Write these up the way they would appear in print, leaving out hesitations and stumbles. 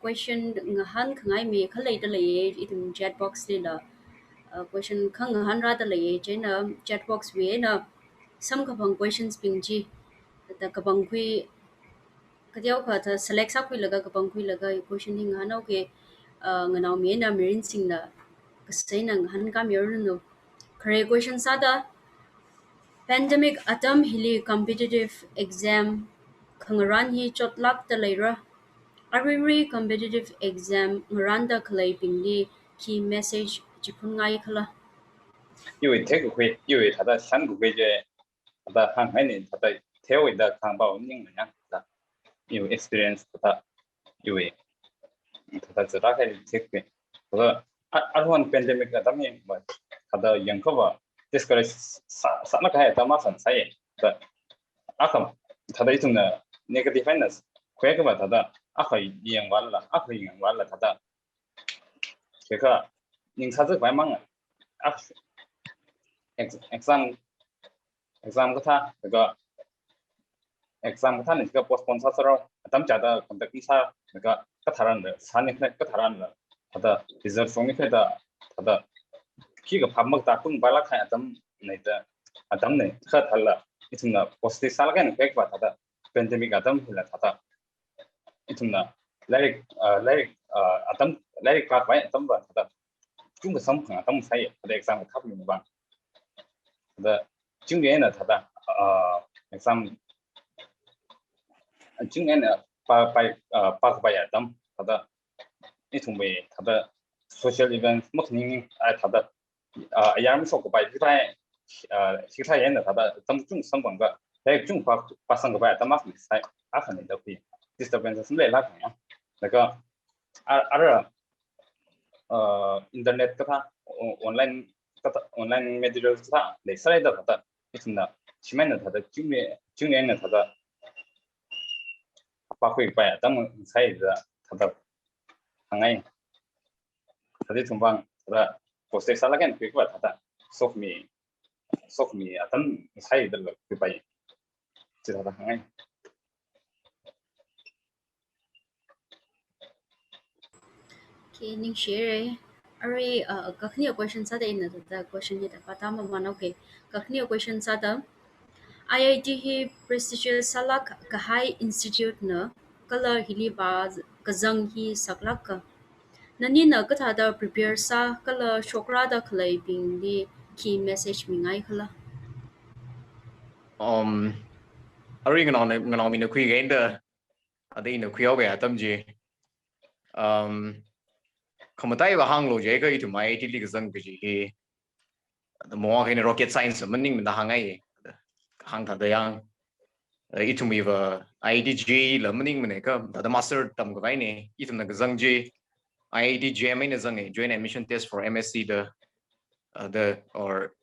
question ngahan khangai me khalei da lei itum chat box le la question khang ngahan ra da lei chena chat box we na some kapang questions pingji ta kapang kui kadiaw kha ta select sa kui laga kapang kui laga question ding ngana okay Nganaomi na Mirinsing na kasay nang han kam yor no kare question sada pandemic atam hili competitive exam khangaranhi chotlak daleira Aruirui competitive exam ngaranda khalei bingli key message chiphun ngaikhala 因为这个会，因为它的三个会的，它的航海呢，它的台湾的航保人那样的，因为 experience 它，因为它知道还这个，它的阿尔万 pandemic 的他们嘛，它的人口吧，这个啥那个还他妈很啥耶，的，阿克，它的一种的 negative finance，快个吧，它的阿克赢完了，阿克赢完了，它的这个，你他这快忙啊，阿。exam exam kata daga exam kata ni daga postpone sa saro atam jada contact sa daga katharan da sani kna katharan da ada result songi da ada ki ga phammak ta kun bala kha atam nei da atam nei kha thalla ituna posti salaga ni pek ba da pandemic atam hila thata ituna like atam like ka ba atam ba da chung ga sam khang atam sai da exam khap ni ba的今年呢，它的exam，今年呢8个半月等，它的一同为它的 social event， 目前它的也说个白其他人的它的咱们中上班个，在中发生个白，咱们才可能都会 disturbance 是来那个呀，那个internet 个它online。online material 사 렉사이더 하다 있습니다. 치면은 다다 중요한 다다 바꾸기 봐야 너무 사이즈 다다 상하이 다들 금방 다다 포스트 살라겐 그거 다다 소프미 어떤 사이즈를 그 봐야 지다다 상하이 okay ning share Ari kakni question sada in the question ni patama man okay kakni question sada IIT hi prestigious Salak kahai institute na kala hili ba vakazang hi saklaka nanina kathada prepare sa kala shokrada khalei bingli key message mingai khala Ari nganaomi na khui gain ada ina khuyaw ga tamji khamatai ba hanglo je ga itu mai ti lig zang ji he the mo ga rocket science maning da hangai hang tha da yang itu mi ba IDJ la maning mane ka da master tam ga bai ne itu na zang ji IIT mai na zang joint admission test for MSc the or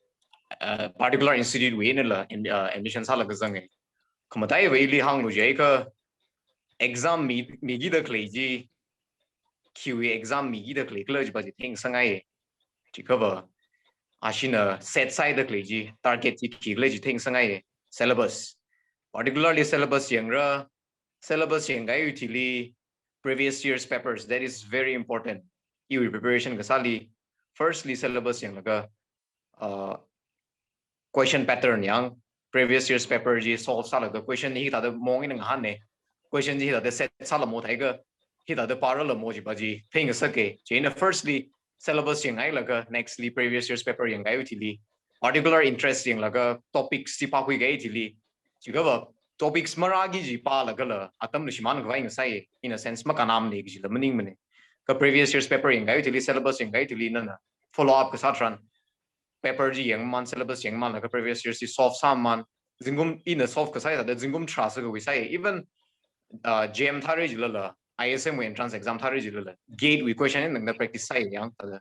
particular institute we ne la admission sala ga zang khamatai ba ili hanglo je ka exam mi gi da klei ji QA exam mi gi da klei klej ba ji thing sangai ti ka ba ashina set side da klei ji target ji ki klej ji thing sangai syllabus particularly syllabus yang ga utility previous year's papers that is very important you preparation ga sali firstly syllabus yang ga question pattern yang previous year's paper ji solve salaga question hi ta da mong in han ne question ji da set sala mo thai ga hi da parallel mo ji ba ji thing sa ke jina firstly syllabus yang ai laga nextly previous year's paper yang ga utility particular interest yang laga topics si pa hui ga utility ji ga topics maragi ji pa laga la atam ni siman ga ing sai in a sense ma kanam ne ji la meaning mane ka previous year's paper yang ga utility syllabus yang ga utility na follow up ka satran paper ji yang man syllabus yang man laga previous year's si solve sam man jingum in a solve ka sai da jingum trust ga wi sai even GM thare ji la ISM entrance exam thare ji la gate we question in the practice sai yang da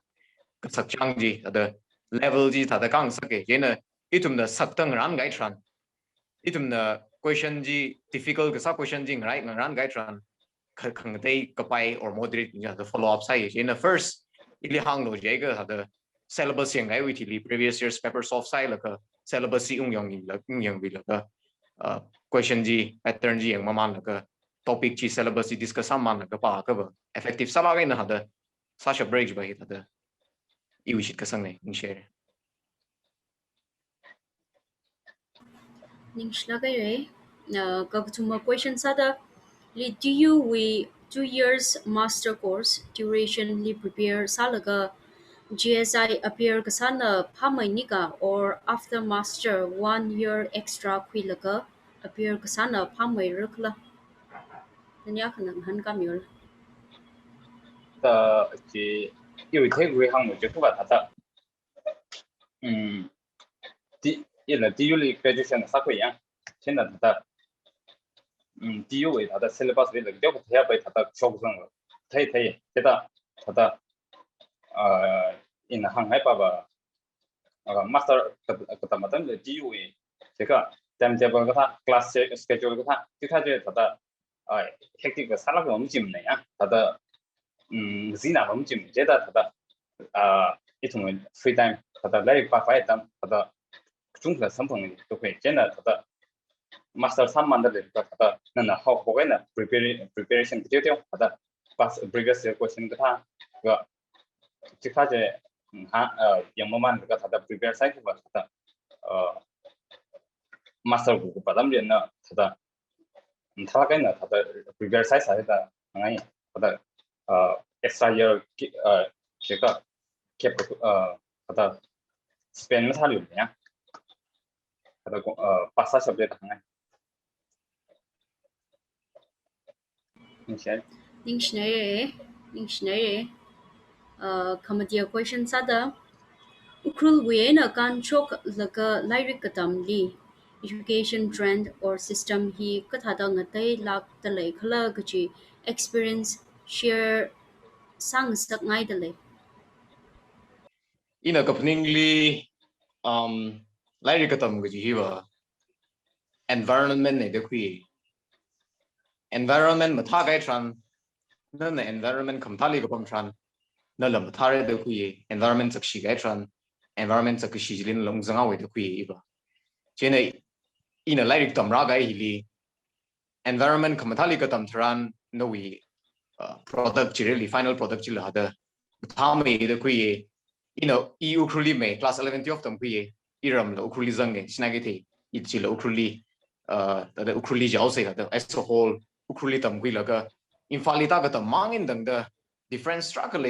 ka sakchang ji da level ji da kang sa ke yena itum da saktang ran gai tran itum da question ji difficult ka sa question ji right ran gai tran khang dei kapai or moderate ya the follow up sai yena first ili hang lo je ga da syllabus yang gai with previous year's paper solve sai la ka syllabus si ung yang wi la ka question ji pattern ji yang maman la ka topic chi syllabus discuss saman ka pa ka ba effective salaga ina hada sasha break ba hada I wish it kasang ne in share Ning shlaga ye. Gagtuma question sada. Li do you we 2 years master course duration li prepare salaga GSI appear kasana phamei nika or after master 1 year extra khuilaga appear kasana phamei rakhala. Nanya khanang han kamyol. 다 지 이위 태국의 항목 제프가 다다 이는 디율리 그레듀션 사고야现在 다다 디유의 다다 셀레바스 를 되고 해야 봐 다다 쇼구성 태태 대다 다다 인 항해 봐봐 마스터 그다 맞던 디유의 제가 타임테이블 같아 클래스 스케줄 같아 기타제 다다 헥틱 살라가 엄지네야 다다 zina 엄지 제다 다다 이통은 free time 다다 라이브 파파에 담 다다 중간 선풍이 또 괜찮아 다다 master 3만들 다다 나나 하고에나 preparation 그때요 다다 pass previous question 같아 그 직파제 영어만 그 다다 prepare 사이트 봐 다다 master 그 받으면은 다다 타가이나 다다 prepare 사이트 하다 아니 다다 extra year 제가 캡 하다 스페인 살이었냐 하다 파사 섭제다 하나 인샤 Ning shnare. Kamadia question sada. Ukhrul Wayne kan chok laka lyric katam li education trend or system hi kathada ngatai lak talai khala gachi experience share sang sak ngai dalai. ina kapningli lai katam ga ji wa environment ne de kui environment ma tha gai tran na na environment kam thali ga pam tran na lam thare de kui environment sak shi gai tran environment sak shi jilin long zanga we de kui ba chene ina lai tam ra gai hili environment kam thali ga tam tran no we product chi really final product chi la da phamei de kui Ukhrul me class 11 of them kui iram la Ukhrul zang ge snage the it chi la Ukhrul the Ukhrul jaw se da as a whole Ukhrul tam kui la ga infalita ga tam mangin dang da different struggle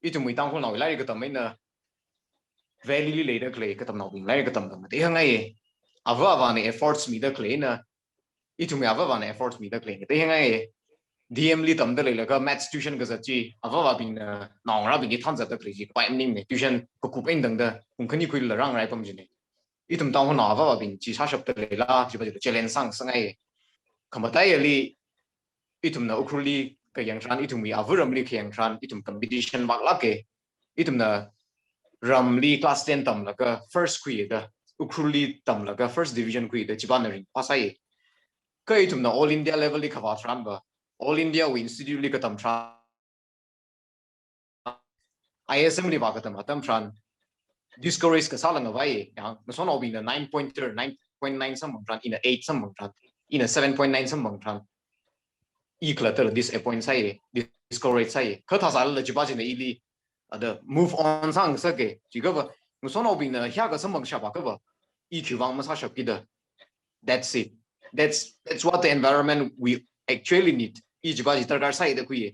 itu mui tang hol na lai ga tam na value later clay ka tam na bin lai ga tam dang te hangai ava ne efforts mi da clay na itu mui ava ne efforts mi da clay te hangai DM li tam da le ga maths tuition ga zachi ava bin na ra bin gi than za da clay ji pa nim ne tuition ko ku pen dang da kun khani kui la rang rai pam ji ne itum tang hol na ava bin chi sa shap da le la ji ba ji challenge sang sangai kamatai ali itum na Ukhrul ka yang tran itum wi avuram li kheng tran itum competition bak la ke itum na ramli class 10 tam la ka first kui da Ukhrul tam la ka first division kui da chibanari pasai ka itum na all India level li khawa tran ba all India we institute li ka tam tran ISM li ba ka tam tran discourage ka salang awai yang so no bin 9.9 some tran in a 8 some tran in a 7.9 some tran clutter this point sai discourage sai ka tha sal la jiba jine ili the move on sang sa ke ji ga ba so no bin hya ga sam sha ba ka ba ki wang ma sa sha ki da that's it that's what the environment we actually need jiba ji tar gar sai da ku ye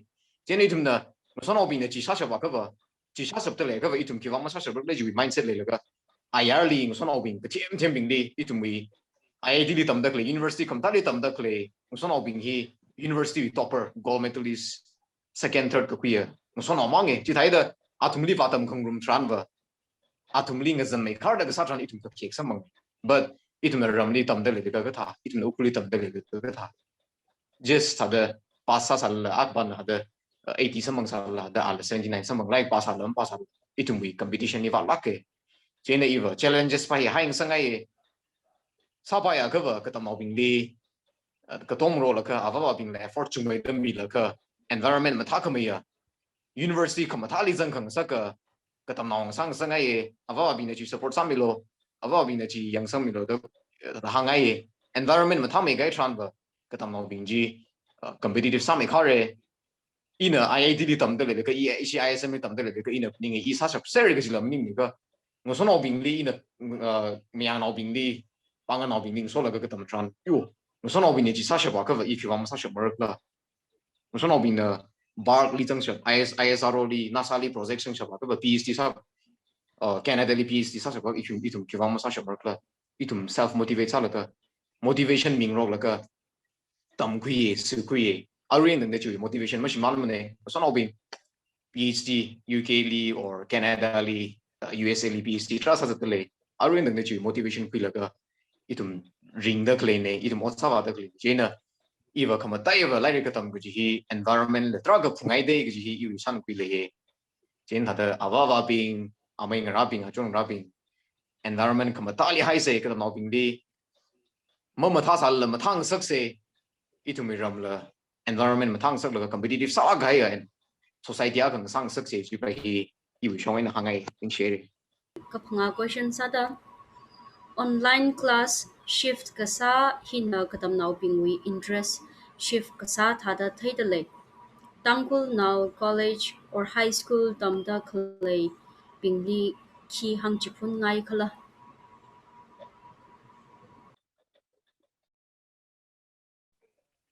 jene tum na so no bin ji sha sha ba ka ba ji sha sab da le ka ba itum ki wang ma sa sha le ji mindset le ga IR li so no bin ka chem bin li itum wi IIT li tam da le university kam ta li tam da le so no bin hi university topper gold medalist second third ka kuya so no mangi ji thai da atumli patam khongrum tran ba atumli ngazam me khar da sa tran itum ka kek samang but itum ramli tam da le ka tha itum Ukhrul tam da le ka tha just tha da pasa sal akban da 80 samang sal da al 79 samang like pasa lam pasa itum wi competition ni va lake jene eva challenges pa hi haing sangai sa pa ya ka ba ka tam bing li ka tong ro la ka ava bin la effort chung mai dam bi la ka environment ma tha ka mai ya university ka ma tha li zang khang sa ka tam nong sang sang ai ava bin ji support sam mi lo ava bin ji yang sam mi lo da hangai environment ma tha mai gai tran ba ka tam nong bin ji competitive sam khare ina IIT di tam de le ka ISM tam de le ka ina ning I sa sap ser ga silam ning ka ngoso no bingli ina miang no bingli pang no bingli so la ka tam tran yo ngoso no bingli ji sa sap ka if you am sa sap mer la ngoso no bing na bar li chang sap ISRO li NASA li project chang sap ka PhD sa Canada li PhD sa sap ka if you am sa sap mer la itum self motivate sa la ka motivation ming ro la ka tam khuye su khuye Aruirui nang de chu motivation ma shi mal mane so no bing PhD UK li or Canada li USA li PhD tra sa le Aruirui nang de chu motivation khuilaga itum ring da kle ne itum otsa wa da kle jena iwa khama ta iwa lai ka tam gu ji environment le tra ga phungai de gi ji iwi san khuile ye jen da da awa bing amai ngara bing a chong ra bing environment khama ta li hai se ka no bing di ma tha sal ma thang sak se itum ram la environment matang sak la competitive sa ga ya society a kang sang sak se ji pa hi yu shong na hangai in share Kapanga question sada online class shift kasa hina katam now pingwi interest shift kasa thada thaidale tangkul now college or high school tamda khalei bingli ki hang chiphun ngaikhala.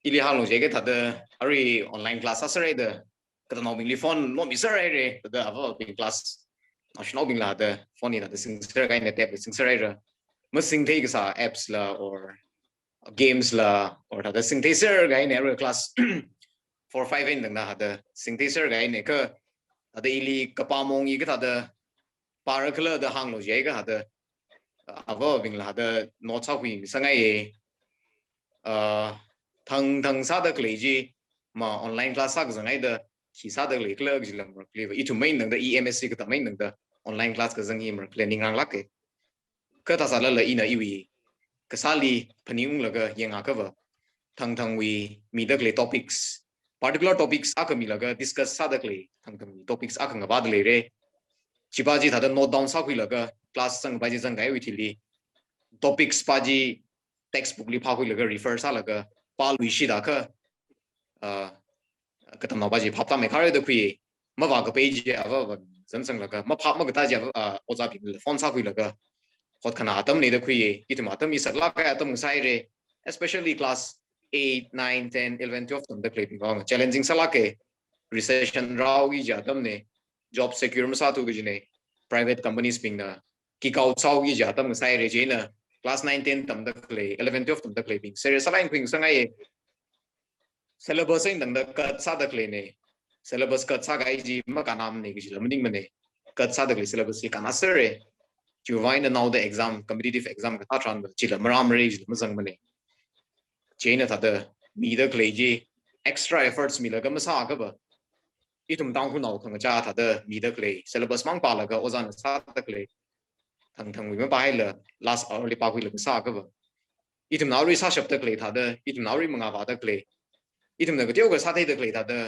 ili hang lo je ga thada ari online class asare da ka no bing li phone no mi sare re da ava bing class national bing la da phone ni da sing sare ga ne tab sing sare ra ma sing thei ga sa apps la or games la or da sing thei sare ga ne re class 4 5 in da da sing thei sare ga ne ka da ili ka pa mong I ga da para khala da hang lo je ga da ava bing la da no cha hui sangai e thằng sa da kle ji ma online class sa ga ngai da ki sa da le kle gi lam mer kle I tu main nang da EMSC ka ta main nang da online class ka zang hi mer kle ning rang lak ke ka ta sa la ina iwi ka sa li phaniung la ga yenga ka wa thang wi mi da kle topics particular topics a ka mi la ga discuss sa da kle thang topics a ka nga ba da le re chi ba ji tha da note down sa khui la ga class sang ba ji zang gai wi thi li topics pa ji textbook li pha khui la ga refer sa la ga pa lui shi da ka ka tam na ba ji phap ta me khare da khui ma wa ka page a wa zan sang la ka ma phap ma ka ta ja o za bi phone sa khui la ga hot khana atam ne da khui itum atam I saklaka atam sai re especially class 8 9 10 11 12 tam da kle bi ngong challenging salake recession raw gi ja tam ne job secure ma sa tu gi ne private companies ping na ki kau chau gi ja tam sai re je na class 9 10 tam da kle 11 12 tam da kle ping serious line ping sangai syllabus in da ka sa da kle ne syllabus ka sa ga ji ma ka nam ne gi lam ning ma ne ka sa da kle syllabus ki kana sere you find now the exam competitive exam ka tran da chi la maram re ji ma sang ma ne je na ta da mi da kle ji extra efforts mi la ga ma sa ga ba itum dang hu nau khang cha ta da mi da kle syllabus mang pa la ga ozan sa da kle thang wi ma bai la last hour li pa hui la sa ga ba itum now ri sa shap da kle ta da itum now ri manga ba da kle itum na ga tyo ga sa dai da kle ta da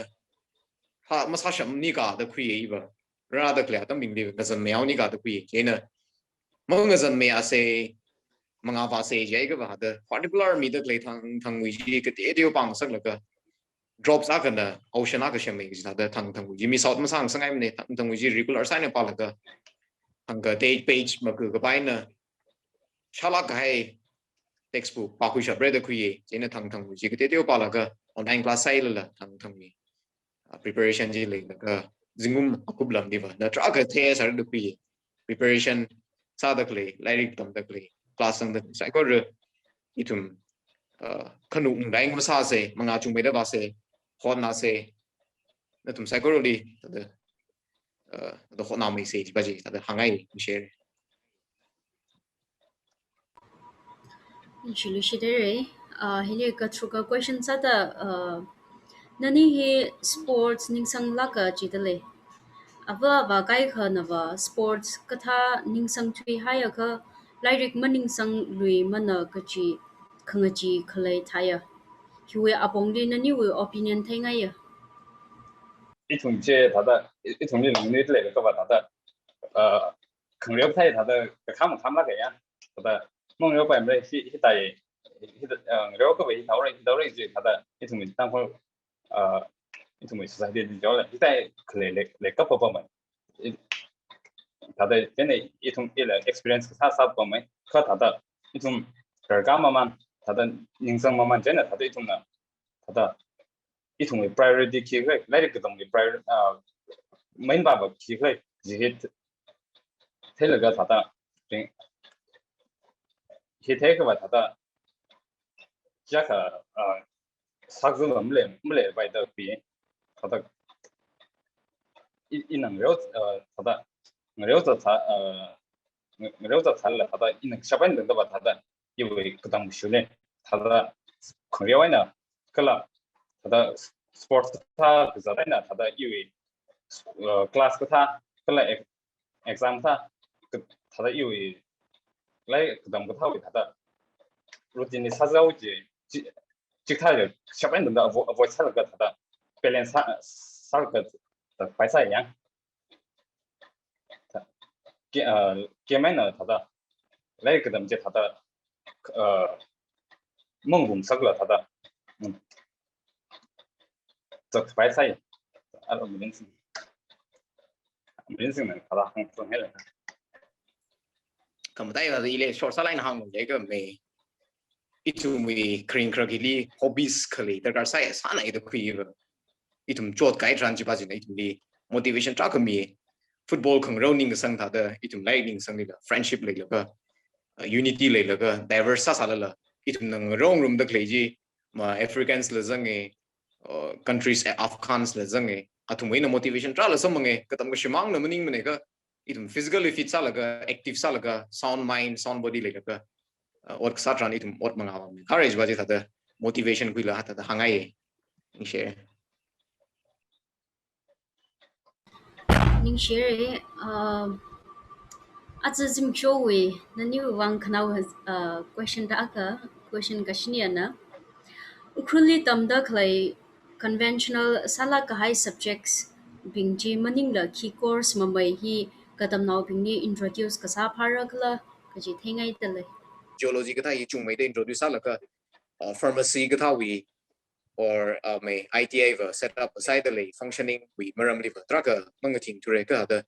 ha ma sa sham ni ka da khui yi ba ra da kle ta ming li ga zan meow ni ka da khui je na ma nga zan me a se manga ba se je ga ba da particular mi da kle thang wi ji ka te tyo pang sak la ga drops a kana ocean a ka shem me ji da thang wi ji mi south ma sang sangai me thang wi ji regular sign pa la ga thang ga page ma ku ga bai na Salak kahai textbook pa khu shap re da khui je na thang wi ji ka te tyo pa la ga online class sai la thang wi preparation ji le la ga jingum akub lam di ba na tra ka the sar da khui preparation sa da kle lairik tam da kle class sang da sai ko re itum khanu ngai ma sa se manga chung me da ba se hon na se na tum sai ko ri da hon na me se ji ba ji da hangai share Chili shidere hili ka truka question sada nani hi sports ningsang laka chidale ava va kai kha na va sports katha ningsang thui haya kha lairik maningsang lui mana kachi khangachi khalei thaya hiwe apongli nani we opinion thainga ya 이tum 제 다다 이tum 리 능력들 거 봐. 다다 긍력 타이 다다 그 감은 감라게야. 다다 몽력 바임래 히 히다이 nếu có vị thấu rồi gì thada itu mình tăng phong itu mình sai đi cho là tại le cấp vào mình thada cái này itu là experience cái sao vào mình có thada itu cái mà man thada nhân sinh mà man cái này thada itu là thada itu mình priority kia cái lại cái đồng mình priority main bà kia cái gì hết thế là cái thada thì thế cái mà thada chắc là xác định là vậy đó vì thada 이 năng thada nếu là thada 이는 샤반 된다 봐 thada 이왜 그다음 쉬네 thada 그래와이나 그라 thada 스포츠 타 그자라이나 thada 이왜 클래스 타 그라 exam 타 thada 이왜 lại 그다음 거 타고 thada 루틴이 사자오지 직타를 샤반 된다 뭐 살까 thada 밸런스 살까 phải sai nhá kia mấy nữa thada lấy cái đầm chết thada mong vùng sắc là thada rất phải sai ở Mirinsing này thada không không hết rồi cầm tay là gì lấy short salak hàng cái cái mày itu mày kring krakili hobbies kali terkar saya sana itu kuiver itu chot kai tran chi ba jin itu li motivation tra ka mi football khang rounding sang tha da itu lightning sang la friendship le la unity le la diverse sa la itu nang rong room da klei ji ma africans la zang e countries afghans la zang e athum ina motivation tra la sam nge ka tam ka shimang na maning mane ka itu physically fit sa la active sa la sound mind sound body le ka or sa tran itu or manga courage ba ji tha da motivation kui la ha da hangai ni share ning share at the zim show we the new one kanao has question da ka question kashnia na Ukhrul tamda khlai conventional sala kahai subjects bingji maning la key course mamai hi kadam naw bingni introduce kasa pharakla kaji thengai tale geology ka thai chung mai de introduce la ka pharmacy ka tha we or may ITA set up aside the functioning we maram liver traka mangating to reka the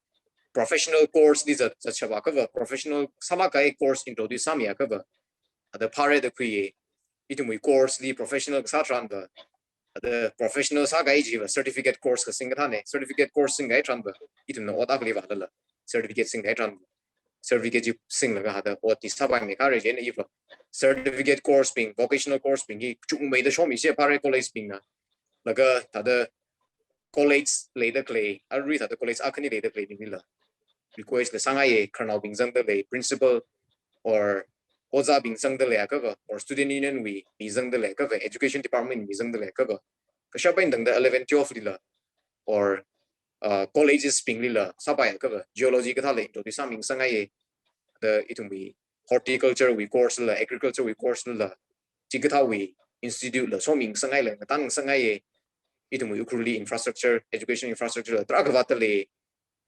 professional course these are such a cover professional salaka course introduce samia cover the pare the kui itum we course the professional satran the professional saga jiva certificate course ka singathane certificate course singai tran itum no otak liva la certificate singai tran certificate sing laga hada oti sabai me kare jen iva certificate course being vocational course being chung mai the show mi se pare college being na laga tada college later clay Aruirui tada college akani later clay ni la request the sangai kernel being zang the principal or oza being zang the la ka or student union we bi zang the la ka education department bi zang the la ka ka shabai dang the 11 12 lila or colleges being lila sabai ka geology ka thale to the saming sangai the itum bi horticulture we course la agriculture we course la chikatha we institute la soming sangai la tang sangai itum Ukhrul infrastructure education infrastructure la tragawat le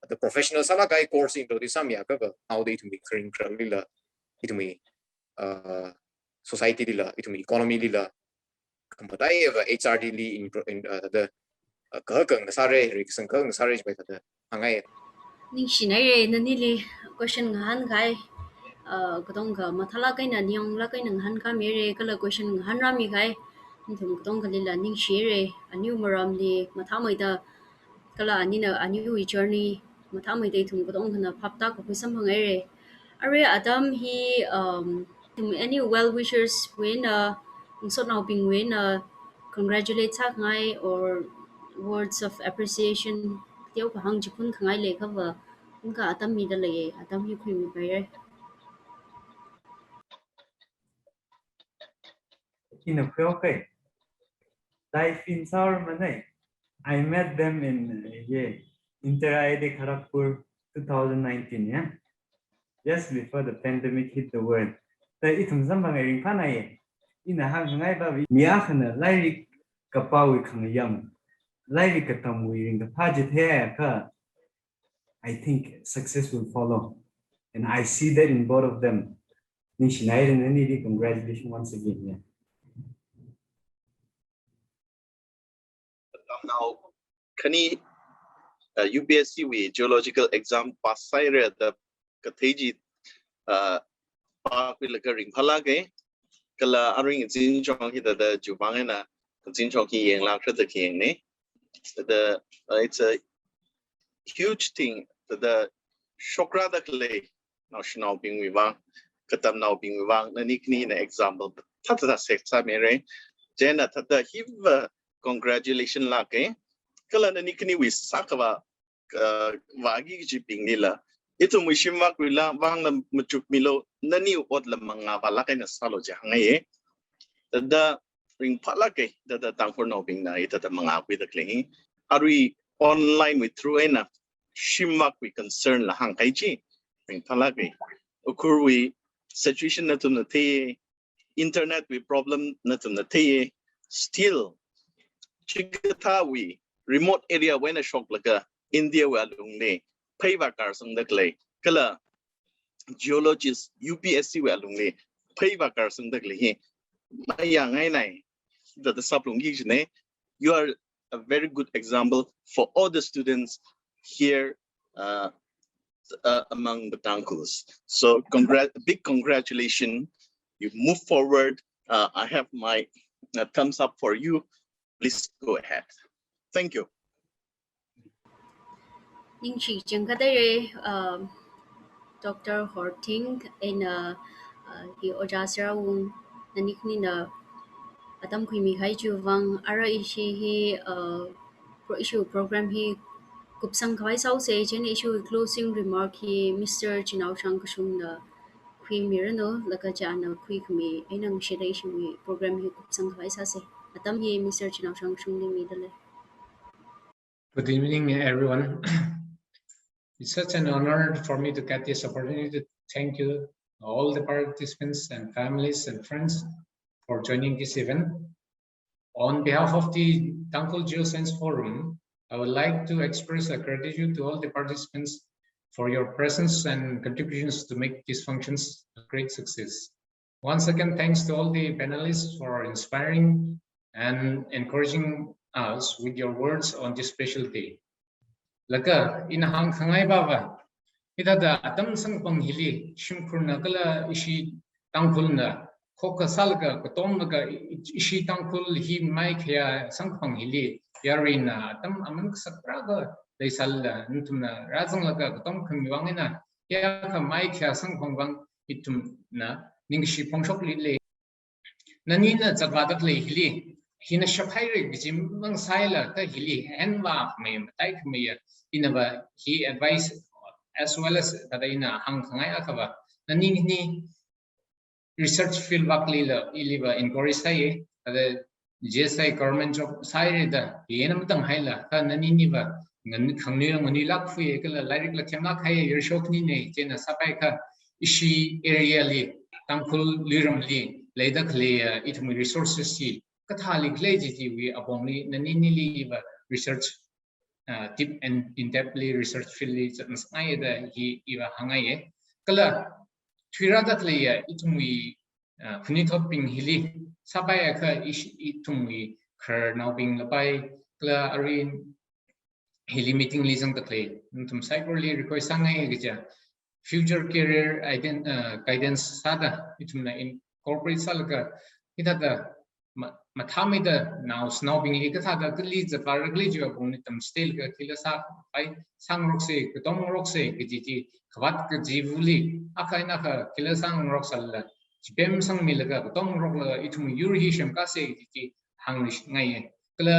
the professional salaga course into the samya ka how they itum bi kring krali la itum society la itum economy la kampatai HRD li in the ka kang sare riksan kang sare by the angai ning shinai nani li question han gai kadong ka mathala kai na nyong la kai nang han ka mere kala question han rami gai thum kadong ka lila ning share a new maram li mathamai da kala anina anu journey mathamai dei thum kadong kana phapta ko pisam hangai re are atam hi any well wishers when so now being when congratulate sa ngai or words of appreciation tiêu ka hang chiphun khangai le ka wa unka atam mi da le atam hi khri mi pai re in a okay. Life in Saurmanai. I met them in Inter IIT Kharagpur 2019, yeah. Just before the pandemic hit the world. The itum zambang ring panai in a hang ngai ba miakhana lyric kapawi khang yam. Lyric katam wearing the paget hair ka. I think success will follow. And I see that in both of them. Congratulations once again. Yeah. Now, kani UPSC we geological exam pass saire the kateji pa khuilaga ringphala ge kala aring jin chong hi the jubangena jin chong hi yeng la khra the king ne the it's a huge thing the shokrada khalei national bing wang katam now bing wang na nikni na example thata seksa mere jena thata hiv congratulations la ke kala na nikni we sakwa wagi ji bingli la itu mushim wa kwila wang na machuk milo nani od la manga bala kai na salo ja ngai da ring phala ke da tangfor no bing na ita da manga kwi da kling arui online with through ena shimwa kwi concern la hang kai chi ring phala ke Ukhrul we situation na tum na the internet we problem na tum na the still chikata we remote area when a shop laga India we alung ne pay vakazang the clay kala geologist UPSC we alung ne pay vakazang the clay maya ngai nai the saplung ne you are a very good example for all the students here among the uncles. So big congratulations. You move forward. I have my thumbs up for you. Please go ahead. Thank you. Ning chi chang ka dai Dr. Horting in hi ojasra wung nanik ni na atam kui mi hai chu wang ara ishi hi pro issue program hi kup sang khawai sau se chen issue closing remark hi Mr. Chinao Chang Kashung na kui mirano laka cha na kui kumi ainang sheda issue mi program hi kup sang khawai sa se atam hi Mr. Chinao Chang Kashung ni mi dale. Good evening, everyone. It's such an honor for me to get this opportunity to thank you, all the participants and families and friends for joining this event. On behalf of the Tangkhul Geoscience Forum, I would like to express a gratitude to all the participants for your presence and contributions to make these functions a great success. Once again, thanks to all the panelists for inspiring and encouraging us with your words on this special day. Laka in hang khangai baba ida da atam sang pang hili shimkhur na kala ishi tangkhul na khoka salga kotom naga ishi tangkhul hi mai khya sang pang hili yarina atam aman sakra ga leisal nutum na razang laga kotom khmi wangena ya kha mai khya sang pang wang itum na ningshi pongshok li le nanina chadwadak le hili hina shaphaire bijim mang saila ta hili enwa me tai khme inaba he advice as well as that ina hang khangai akaba nani ni research field bakli la iliba encourage sai ada JSI government job sai da yenam tang haila ka nani ni ba ngan khangni ngani lak fu e kala lairik la themla khai yer shokni ne chena sapai ka ishi area li tangkhul liram li leida khle itmi resources si kathali khle ji we abongli nani ni li ba research deep and in-depthly research field is ngai da hi iwa hangai kala thirada khle itmi khuni thoping hili sabai ka itmi khar now being labai kala arin hili meeting lisang takle tum cyberly request sangai gija future career guidance sada itmna in corporate salaka itata mathamida now snowing li kathada kli zaparagli jo buni tam still ka kila sa pai sang rokse kdom rokse kiji khwat ka jivuli akaina ka kila sang roksal jipem sang milaga kdom rokla itum yuri shem ka se kiji hang ngai kala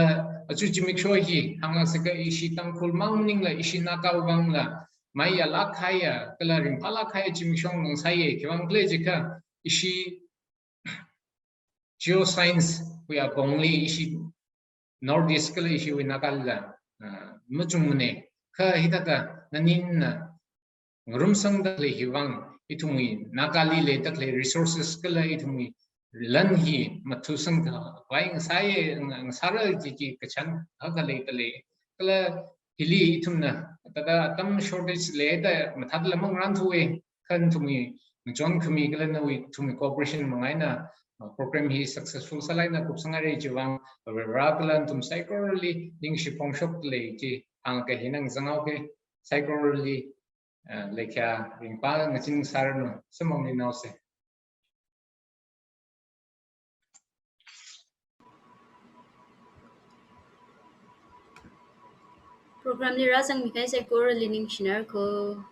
achu jimik shoy hi hangla se ka ishi tang khul mangning la ishi na ka wang la maya la khaya kala rim pala khaya jimik shong nang sai kiwang ple jika ishi geoscience we are only ishi nordisk issue in nakalla muchumne kha hitata nanin rumsang da le hiwang itumi nakali le takle resources kala itumi lan hi mathusang da waing sai sara ji kachan agale tale kala hili itumna tada tam shortage le da mathadla mang ran thuwe khan tumi John kami kala na we to cooperation mga na program hi successful salai na kupsangare jiwang ragalan tum psychorally ning shipong shop le ji ang ka hinang zangau ke psychorally lekya ring pa ngaching sarno samong ni nause. Program ni razang mikai sai ko lining shinar ko